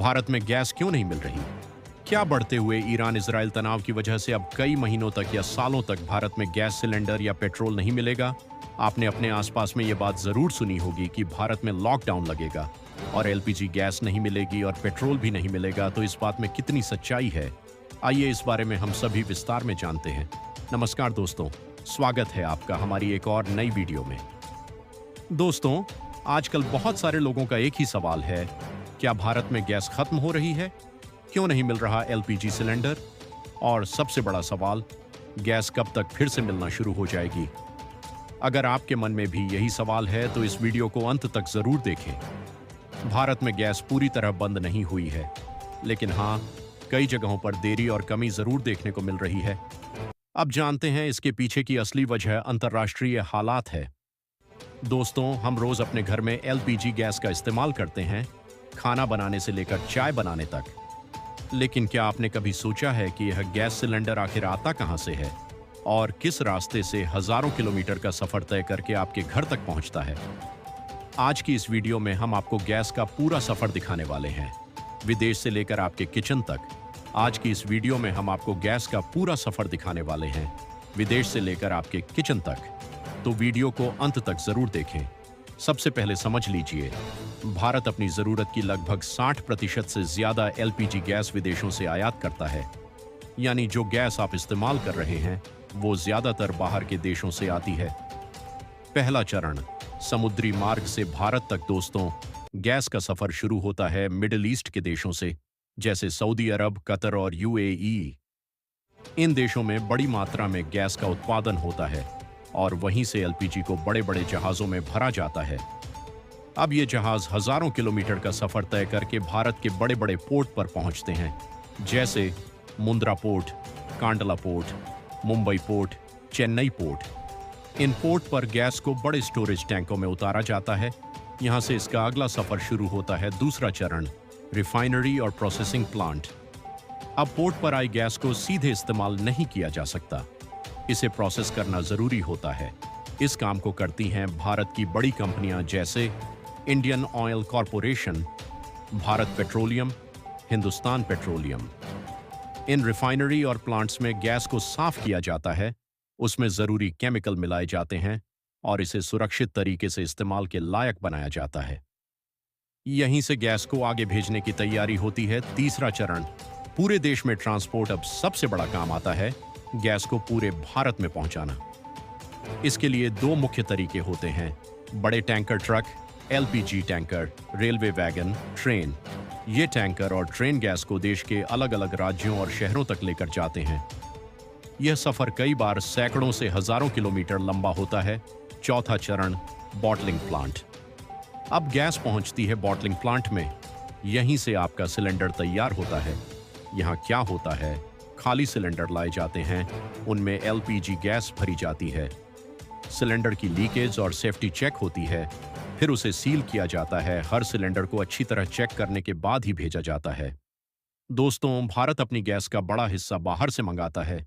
भारत में गैस क्यों नहीं मिल रही? क्या बढ़ते हुए ईरान इजराइल तनाव की वजह से अब कई महीनों तक या सालों तक भारत में गैस सिलेंडर या पेट्रोल नहीं मिलेगा? आपने अपने आसपास में ये बात जरूर सुनी होगी कि भारत में लॉकडाउन लगेगा और एलपीजी गैस नहीं मिलेगी और पेट्रोल भी नहीं मिलेगा। तो इस बात में कितनी सच्चाई है, आइए इस बारे में हम सभी विस्तार में जानते हैं। नमस्कार दोस्तों, स्वागत है आपका हमारी एक और नई वीडियो में। दोस्तों, आजकल बहुत सारे लोगों का एक ही सवाल है, क्या भारत में गैस खत्म हो रही है? क्यों नहीं मिल रहा एलपीजी सिलेंडर? और सबसे बड़ा सवाल, गैस कब तक फिर से मिलना शुरू हो जाएगी? अगर आपके मन में भी यही सवाल है तो इस वीडियो को अंत तक जरूर देखें। भारत में गैस पूरी तरह बंद नहीं हुई है, लेकिन हाँ, कई जगहों पर देरी और कमी जरूर देखने को मिल रही है। अब जानते हैं इसके पीछे की असली वजह अंतर्राष्ट्रीय हालात है। दोस्तों, हम रोज अपने घर में एलपीजी गैस का इस्तेमाल करते हैं, खाना बनाने से लेकर चाय बनाने तक। लेकिन क्या आपने कभी सोचा है कि यह गैस सिलेंडर आखिर आता कहां से है और किस रास्ते से हजारों किलोमीटर का सफर तय करके आपके घर तक पहुंचता है? आज की इस वीडियो में हम आपको गैस का पूरा सफर दिखाने वाले हैं, विदेश से लेकर आपके किचन तक। आज की इस वीडियो में हम आपको गैस का पूरा सफर दिखाने वाले हैं, विदेश से लेकर आपके किचन तक। तो वीडियो को अंत तक जरूर देखें। सबसे पहले समझ लीजिए, भारत अपनी जरूरत की लगभग 60% से ज्यादा एलपीजी गैस विदेशों से आयात करता है। यानी जो गैस आप इस्तेमाल कर रहे हैं वो ज्यादातर बाहर के देशों से आती है। पहला चरण, समुद्री मार्ग से भारत तक। दोस्तों, गैस का सफर शुरू होता है मिडिल ईस्ट के देशों से, जैसे सऊदी अरब, कतर और यूएई। इन देशों में बड़ी मात्रा में गैस का उत्पादन होता है और वहीं से एलपीजी को बड़े बड़े जहाजों में भरा जाता है। अब ये जहाज हजारों किलोमीटर का सफर तय करके भारत के बड़े बड़े पोर्ट पर पहुंचते हैं, जैसे Mundra port, Kandla port, Mumbai port, Chennai port. इन पोर्ट पर गैस को बड़े स्टोरेज टैंकों में उतारा जाता है। यहां से इसका अगला सफर शुरू होता है, दूसरा चरण, रिफाइनरी और प्रोसेसिंग प्लांट। अब पोर्ट पर आई गैस को सीधे इस्तेमाल नहीं किया जा सकता, इसे प्रोसेस करना जरूरी होता है। इस काम को करती हैं भारत की बड़ी कंपनियां, जैसे Indian Oil Corporation, Bharat petroleum, Hindustan petroleum. इन रिफाइनरी और प्लांट्स में गैस को साफ किया जाता है, उसमें जरूरी केमिकल मिलाए जाते हैं और इसे सुरक्षित तरीके से इस्तेमाल के लायक बनाया जाता है। यहीं से गैस को आगे भेजने की तैयारी होती है, तीसरा चरण, पूरे देश में ट्रांसपोर्ट। अब सबसे बड़ा काम आता है गैस को पूरे भारत में पहुंचाना। इसके लिए दो मुख्य तरीके होते हैं, बड़े tanker truck, LPG tanker, railway wagon, train. ये टैंकर और ट्रेन गैस को देश के अलग अलग राज्यों और शहरों तक लेकर जाते हैं। यह सफर कई बार सैकड़ों से हजारों किलोमीटर लंबा होता है। चौथा चरण, बॉटलिंग प्लांट। अब गैस पहुंचती है बॉटलिंग प्लांट में, यहीं से आपका सिलेंडर तैयार होता है। यहाँ क्या होता है, खाली सिलेंडर लाए जाते हैं, उनमें एलपीजी गैस भरी जाती है। सिलेंडर की लीकेज और सेफ्टी चेक होती है, फिर उसे सील किया जाता है। हर सिलेंडर को अच्छी तरह चेक करने के बाद ही भेजा जाता है। दोस्तों, भारत अपनी गैस का बड़ा हिस्सा बाहर से मंगाता है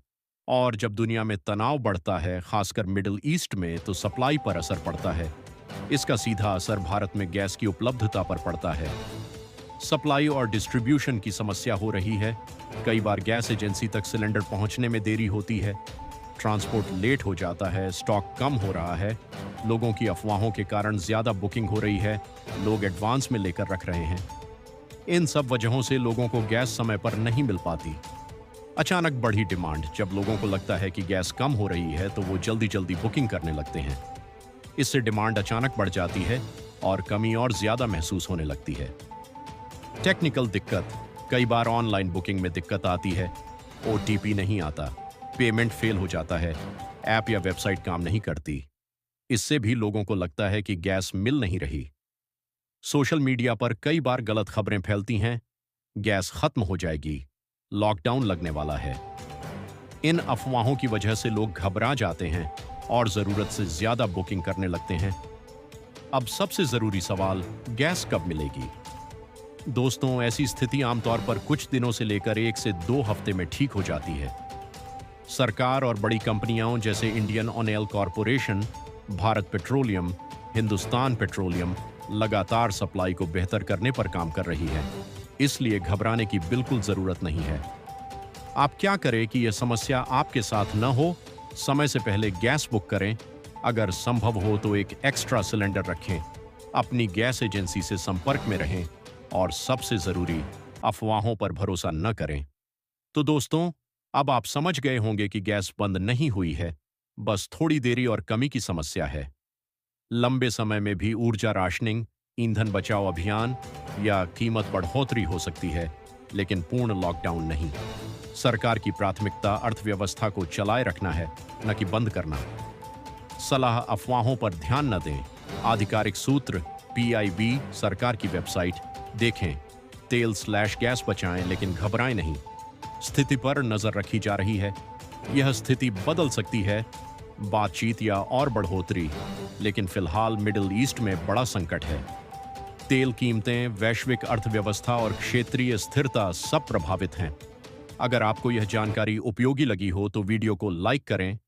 और जब दुनिया में तनाव बढ़ता है, खासकर मिडिल ईस्ट में, तो सप्लाई पर असर पड़ता है। इसका सीधा असर भारत में गैस की उपलब्धता पर पड़ता है। सप्लाई और डिस्ट्रीब्यूशन की समस्या हो रही है। कई बार गैस एजेंसी तक सिलेंडर पहुंचने में देरी होती है, ट्रांसपोर्ट लेट हो जाता है, स्टॉक कम हो रहा है, लोगों की अफवाहों के कारण ज्यादा बुकिंग हो रही है, लोग एडवांस में लेकर रख रहे हैं। इन सब वजहों से लोगों को गैस समय पर नहीं मिल पाती। अचानक बढ़ी डिमांड, जब लोगों को लगता है कि गैस कम हो रही है तो वो जल्दी जल्दी बुकिंग करने लगते हैं। इससे डिमांड अचानक बढ़ जाती है और कमी और ज्यादा महसूस होने लगती है। टेक्निकल दिक्कत, कई बार ऑनलाइन बुकिंग में दिक्कत आती है, ओटीपी नहीं आता, पेमेंट फेल हो जाता है, ऐप या वेबसाइट काम नहीं करती। इससे भी लोगों को लगता है कि गैस मिल नहीं रही। सोशल मीडिया पर कई बार गलत खबरें फैलती हैं, गैस खत्म हो जाएगी, लॉकडाउन लगने वाला है। इन अफवाहों की वजह से लोग घबरा जाते हैं और जरूरत से ज्यादा बुकिंग करने लगते हैं। अब सबसे जरूरी सवाल, गैस कब मिलेगी? दोस्तों, ऐसी स्थिति आमतौर पर कुछ दिनों से लेकर 1 से 2 हफ्ते में ठीक हो जाती है। सरकार और बड़ी कंपनियां जैसे Indian Oil Corporation, Bharat petroleum, Hindustan petroleum लगातार सप्लाई को बेहतर करने पर काम कर रही है। इसलिए घबराने की बिल्कुल जरूरत नहीं है। आप क्या करें कि यह समस्या आपके साथ न हो? समय से पहले गैस बुक करें। अगर संभव हो तो एक एक्स्ट्रा सिलेंडर रखें। अपनी गैस एजेंसी से संपर्क में रहें और सबसे जरूरी, अफवाहों पर भरोसा न करें। तो दोस्तों, अब आप समझ गए होंगे कि गैस बंद नहीं हुई है, बस थोड़ी देरी और कमी की समस्या है। लंबे समय में भी ऊर्जा राशनिंग, ईंधन बचाओ अभियान या कीमत बढ़ोतरी हो सकती है, लेकिन पूर्ण लॉकडाउन नहीं। सरकार की प्राथमिकता अर्थव्यवस्था को चलाए रखना है, न कि बंद करना। सलाह अफवाहों पर ध्यान न दें। आधिकारिक सूत्र, पीआईबी, सरकार की वेबसाइट देखें। तेल/गैस बचाएं, लेकिन घबराएं नहीं। स्थिति पर नजर रखी जा रही है। यह स्थिति बदल सकती है, बातचीत या और बढ़ोतरी, लेकिन फिलहाल मिडिल ईस्ट में बड़ा संकट है। तेल कीमतें, वैश्विक अर्थव्यवस्था और क्षेत्रीय स्थिरता सब प्रभावित हैं। अगर आपको यह जानकारी उपयोगी लगी हो तो वीडियो को लाइक करें,